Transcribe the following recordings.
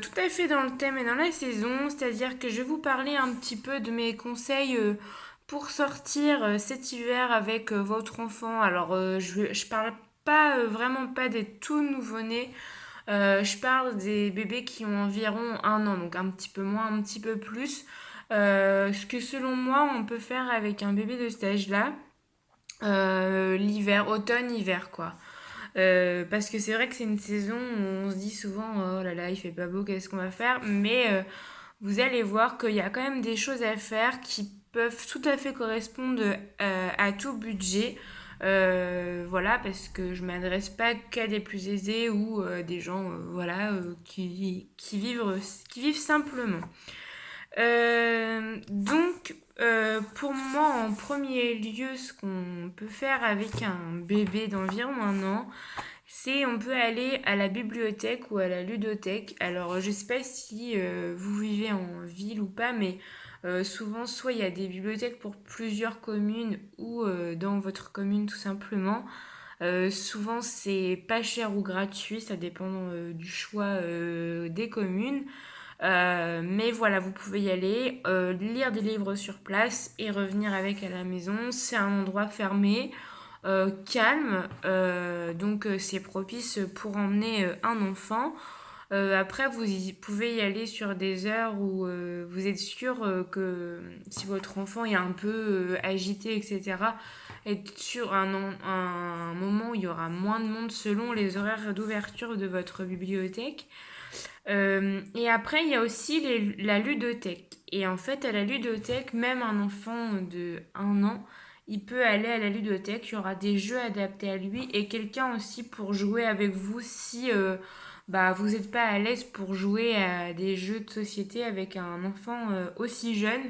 tout à fait dans le thème et dans la saison, c'est-à-dire que je vais vous parler un petit peu de mes conseils pour sortir cet hiver avec votre enfant. Alors, je parle pas vraiment pas des tout nouveau-nés, je parle des bébés qui ont environ 1 an, donc un petit peu moins, un petit peu plus. Ce que selon moi, on peut faire avec un bébé de cet âge-là, l'hiver, automne-hiver, quoi. Parce que c'est vrai que c'est une saison où on se dit souvent oh là là il fait pas beau, qu'est-ce qu'on va faire, mais vous allez voir qu'il y a quand même des choses à faire qui peuvent tout à fait correspondre à tout budget. Voilà, parce que je m'adresse pas qu'à des plus aisés ou des gens voilà, qui vivent simplement. Pour moi, en premier lieu, ce qu'on peut faire avec un bébé d'environ 1 an, c'est on peut aller à la bibliothèque ou à la ludothèque. Alors, je sais pas si vous vivez en ville ou pas, mais souvent, soit il y a des bibliothèques pour plusieurs communes ou dans votre commune tout simplement. Souvent, c'est pas cher ou gratuit, ça dépend du choix des communes. Mais voilà, vous pouvez y aller, lire des livres sur place et revenir avec à la maison. C'est un endroit fermé, calme, donc c'est propice pour emmener un enfant. Après, pouvez y aller sur des heures où vous êtes sûr que si votre enfant est un peu agité, etc., être sur un moment où il y aura moins de monde selon les horaires d'ouverture de votre bibliothèque. Et après, il y a aussi la ludothèque. Et en fait, à la ludothèque, même un enfant de 1 an, il peut aller à la ludothèque. Il y aura des jeux adaptés à lui et quelqu'un aussi pour jouer avec vous si bah, vous n'êtes pas à l'aise pour jouer à des jeux de société avec un enfant aussi jeune.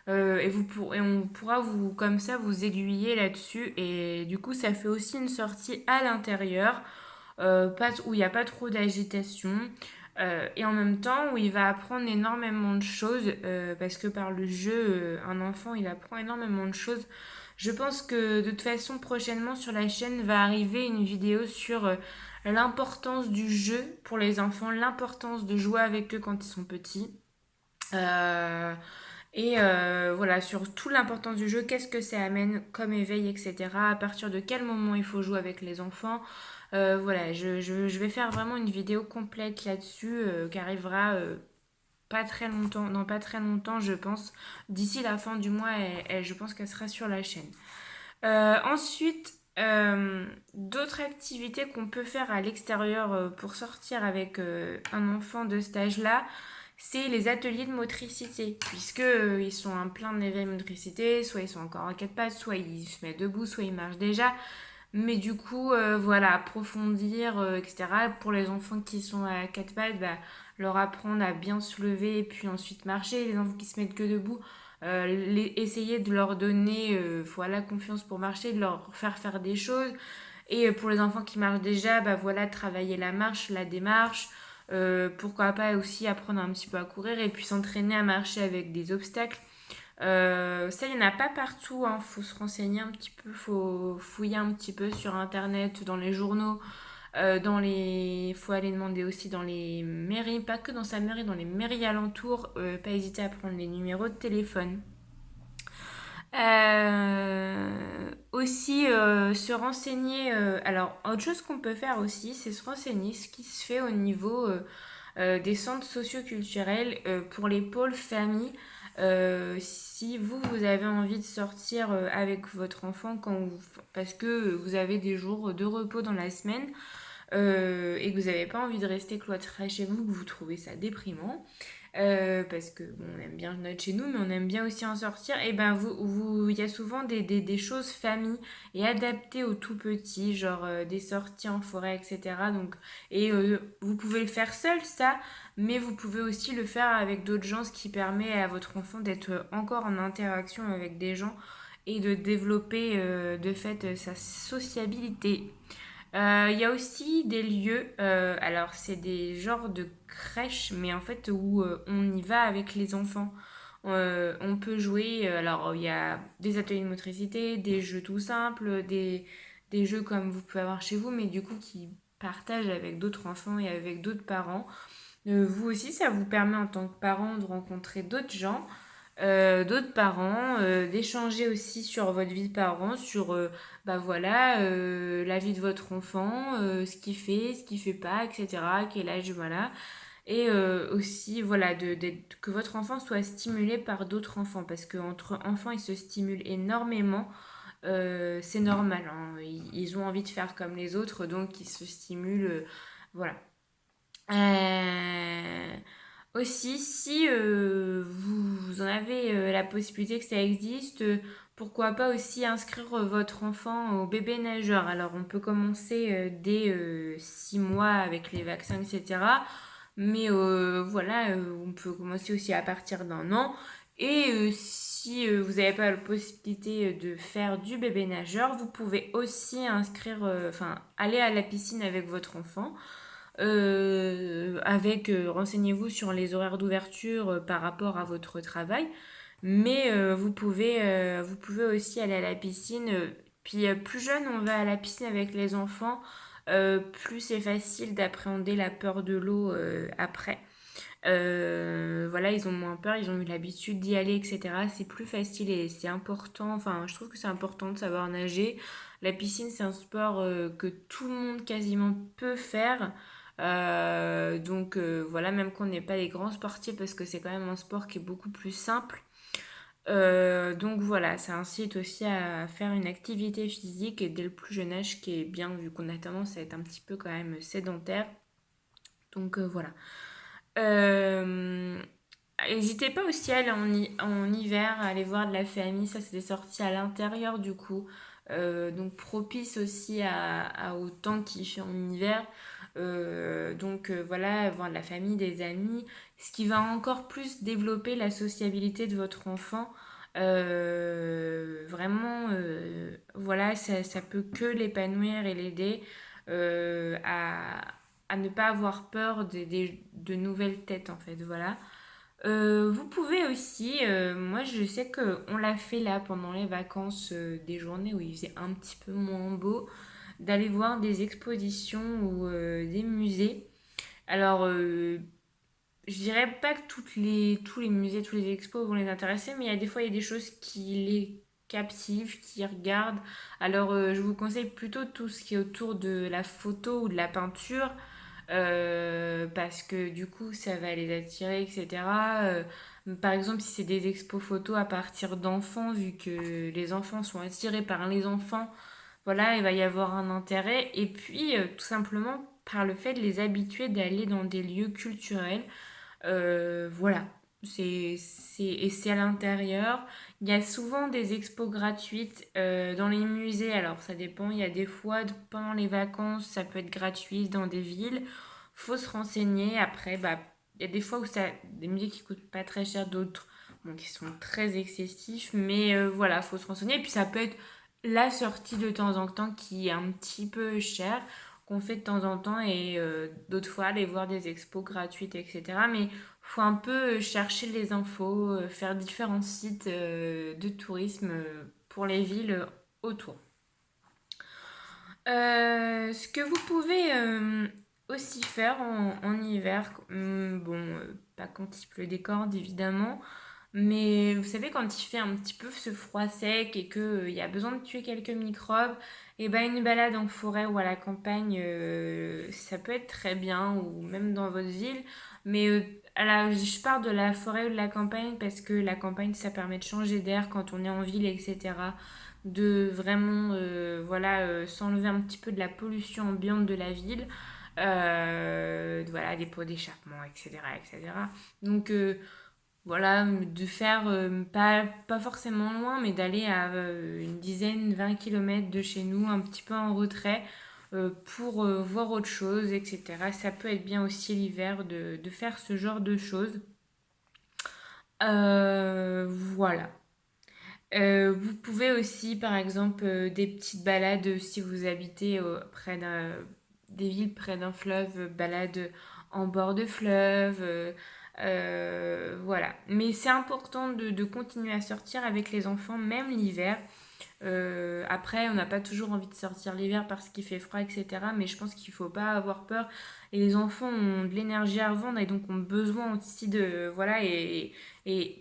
Et on pourra vous, comme ça, vous aiguiller là-dessus. Et du coup, ça fait aussi une sortie à l'intérieur, où il n'y a pas trop d'agitation. Et en même temps, où il va apprendre énormément de choses, parce que par le jeu, un enfant, il apprend énormément de choses. Je pense que de toute façon, prochainement sur la chaîne va arriver une vidéo sur l'importance du jeu pour les enfants, l'importance de jouer avec eux quand ils sont petits. Euh, voilà, sur toute l'importance du jeu, qu'est-ce que ça amène comme éveil, etc. À partir de quel moment il faut jouer avec les enfants. Voilà, je vais faire vraiment une vidéo complète là-dessus qui arrivera pas très longtemps, dans pas très longtemps, je pense. D'ici la fin du mois, je pense qu'elle sera sur la chaîne. Ensuite, d'autres activités qu'on peut faire à l'extérieur pour sortir avec un enfant de cet âge-là, c'est les ateliers de motricité, puisque ils sont en plein éveil motricité, soit ils sont encore en quatre pattes, soit ils se mettent debout, soit ils marchent déjà. Mais du coup, voilà, approfondir, etc. Pour les enfants qui sont à quatre pattes, bah, leur apprendre à bien se lever et puis ensuite marcher. Les enfants qui se mettent que debout, essayer de leur donner voilà, confiance pour marcher, de leur faire faire des choses. Et pour les enfants qui marchent déjà, bah voilà, travailler la marche, la démarche. Pourquoi pas aussi apprendre un petit peu à courir et puis s'entraîner à marcher avec des obstacles. Ça, il n'y en a pas partout, hein. Faut se renseigner un petit peu, faut fouiller un petit peu sur internet, dans les journaux, faut aller demander aussi dans les mairies, pas que dans sa mairie, dans les mairies alentours, pas hésiter à prendre les numéros de téléphone. Aussi, se renseigner. Alors, autre chose qu'on peut faire aussi, c'est se renseigner ce qui se fait au niveau des centres socioculturels pour les pôles famille. Si vous avez envie de sortir avec votre enfant parce que vous avez des jours de repos dans la semaine et que vous n'avez pas envie de rester cloîtré chez vous, que vous trouvez ça déprimant, parce que bon, on aime bien notre chez nous, mais on aime bien aussi en sortir. Et ben il y a souvent des choses famille et adaptées aux tout petits, genre des sorties en forêt, etc. Donc, vous pouvez le faire seul, ça, mais vous pouvez aussi le faire avec d'autres gens, ce qui permet à votre enfant d'être encore en interaction avec des gens et de développer de fait sa sociabilité. Il y a aussi des lieux, alors c'est des genres de crèches, mais en fait où on y va avec les enfants. On peut jouer, alors il y a des ateliers de motricité, des jeux tout simples, des jeux comme vous pouvez avoir chez vous, mais du coup qui partagent avec d'autres enfants et avec d'autres parents. Vous aussi, ça vous permet en tant que parent de rencontrer d'autres gens, d'autres parents, d'échanger aussi sur votre vie de parent, sur bah voilà, la vie de votre enfant, ce qu'il fait, ce qu'il fait pas, etc. Quel âge, voilà. Et aussi, voilà, que votre enfant soit stimulé par d'autres enfants, parce qu'entre enfants, ils se stimulent énormément. C'est normal, hein. Ils ont envie de faire comme les autres, donc ils se stimulent. Voilà. Euh, Aussi, si vous en avez la possibilité que ça existe, pourquoi pas aussi inscrire votre enfant au bébé nageur. Alors, on peut commencer dès 6 mois avec les vaccins, etc. Mais voilà, on peut commencer aussi à partir d'un an. Et si vous n'avez pas la possibilité de faire du bébé nageur, vous pouvez aussi inscrire, enfin, aller à la piscine avec votre enfant. Renseignez-vous sur les horaires d'ouverture par rapport à votre travail. Mais vous pouvez aussi aller à la piscine. Puis plus jeune on va à la piscine avec les enfants, plus c'est facile d'appréhender la peur de l'eau après. Voilà, ils ont moins peur, ils ont eu l'habitude d'y aller, etc. C'est plus facile et c'est important. Enfin, je trouve que c'est important de savoir nager. La piscine, c'est un sport que tout le monde quasiment peut faire. Voilà, même qu'on n'est pas des grands sportifs parce que c'est quand même un sport qui est beaucoup plus simple. Donc voilà, ça incite aussi à faire une activité physique dès le plus jeune âge qui est bien vu qu'on a tendance à être un petit peu quand même sédentaire. Donc voilà. Euh, N'hésitez pas aussi à aller en hiver, à aller voir de la famille. Ça, c'est des sorties à l'intérieur du coup. Donc propice aussi au temps qu'il fait en hiver. Voilà, voir de la famille, des amis. Ce qui va encore plus développer la sociabilité de votre enfant. Voilà, ça peut que l'épanouir et l'aider euh, à, à ne pas avoir peur de nouvelles têtes en fait. Voilà. Vous pouvez aussi, moi je sais que on l'a fait là pendant les vacances, des journées où il faisait un petit peu moins beau, d'aller voir des expositions ou des musées. Alors, je dirais pas que tous les musées, tous les expos vont les intéresser, mais il y a des fois il y a des choses qui les captivent, qui regardent. Alors, je vous conseille plutôt tout ce qui est autour de la photo ou de la peinture parce que du coup ça va les attirer, etc. Par exemple, si c'est des expos photos à partir d'enfants, vu que les enfants sont attirés par les enfants, voilà, il va y avoir un intérêt. Et puis, tout simplement, par le fait de les habituer d'aller dans des lieux culturels. Voilà, et c'est à l'intérieur. Il y a souvent des expos gratuites dans les musées. Alors, ça dépend. Il y a des fois, pendant les vacances, ça peut être gratuit dans des villes. Faut se renseigner. Après, bah, il y a des fois où ça, des musées qui coûtent pas très cher, d'autres bon, qui sont très excessifs. Mais voilà, faut se renseigner. Et puis, ça peut être la sortie de temps en temps qui est un petit peu chère qu'on fait de temps en temps et d'autres fois aller voir des expos gratuites, etc. Mais faut un peu chercher les infos, faire différents sites de tourisme pour les villes autour. Ce que vous pouvez aussi faire en hiver, bon, pas quand il pleut des cordes évidemment, mais vous savez, quand il fait un petit peu ce froid sec et qu'il y a besoin de tuer quelques microbes, et ben une balade en forêt ou à la campagne, ça peut être très bien, ou même dans votre ville. Mais je pars de la forêt ou de la campagne parce que la campagne, ça permet de changer d'air quand on est en ville, etc. De vraiment voilà, s'enlever un petit peu de la pollution ambiante de la ville. Voilà, des pots d'échappement, etc. etc. Donc voilà, de faire pas forcément loin, mais d'aller à une dizaine, 20 kilomètres de chez nous, un petit peu en retrait, pour voir autre chose, etc. Ça peut être bien aussi l'hiver de faire ce genre de choses. Voilà. Vous pouvez aussi, par exemple, des petites balades si vous habitez des villes près d'un fleuve, balades en bord de fleuve, Voilà. Mais c'est important de continuer à sortir avec les enfants, même l'hiver. Après, on n'a pas toujours envie de sortir l'hiver parce qu'il fait froid, etc. Mais je pense qu'il ne faut pas avoir peur. Et les enfants ont de l'énergie à revendre et donc ont besoin aussi de... Voilà, et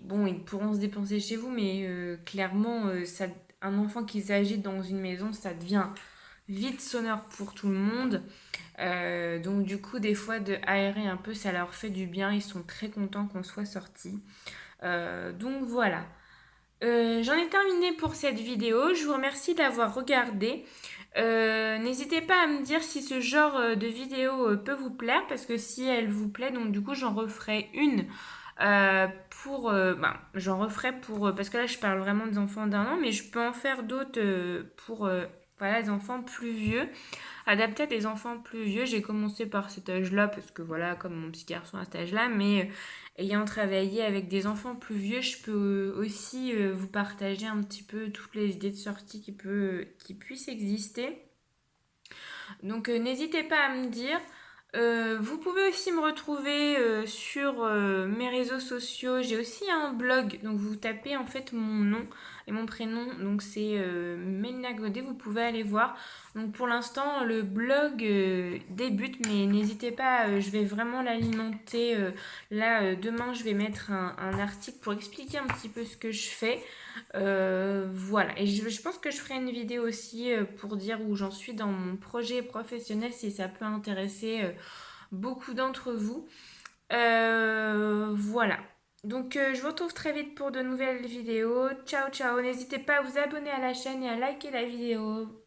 bon, ils pourront se dépenser chez vous, mais clairement, un enfant qui s'agite dans une maison, ça devient vite sonore pour tout le monde. Donc du coup, des fois, de aérer un peu, ça leur fait du bien. Ils sont très contents qu'on soit sortis. Donc voilà. J'en ai terminé pour cette vidéo. Je vous remercie d'avoir regardé. N'hésitez pas à me dire si ce genre de vidéo peut vous plaire, parce que si elle vous plaît, donc du coup j'en referai une j'en referai pour parce que là je parle vraiment des enfants d'1 an, mais je peux en faire d'autres pour voilà, les enfants plus vieux, adapté à des enfants plus vieux. J'ai commencé par cet âge-là parce que voilà, comme mon petit garçon à cet âge-là, mais ayant travaillé avec des enfants plus vieux, je peux aussi vous partager un petit peu toutes les idées de sortie qui puissent exister. Donc n'hésitez pas à me dire. Vous pouvez aussi me retrouver sur mes réseaux sociaux. J'ai aussi un blog, donc vous tapez en fait mon nom et mon prénom, donc c'est Mélina Godet, vous pouvez aller voir. Donc pour l'instant le blog débute, mais n'hésitez pas, je vais vraiment l'alimenter. Là demain je vais mettre un article pour expliquer un petit peu ce que je fais. Voilà, et je pense que je ferai une vidéo aussi pour dire où j'en suis dans mon projet professionnel si ça peut intéresser beaucoup d'entre vous. Voilà. Donc je vous retrouve très vite pour de nouvelles vidéos. Ciao ciao, n'hésitez pas à vous abonner à la chaîne et à liker la vidéo.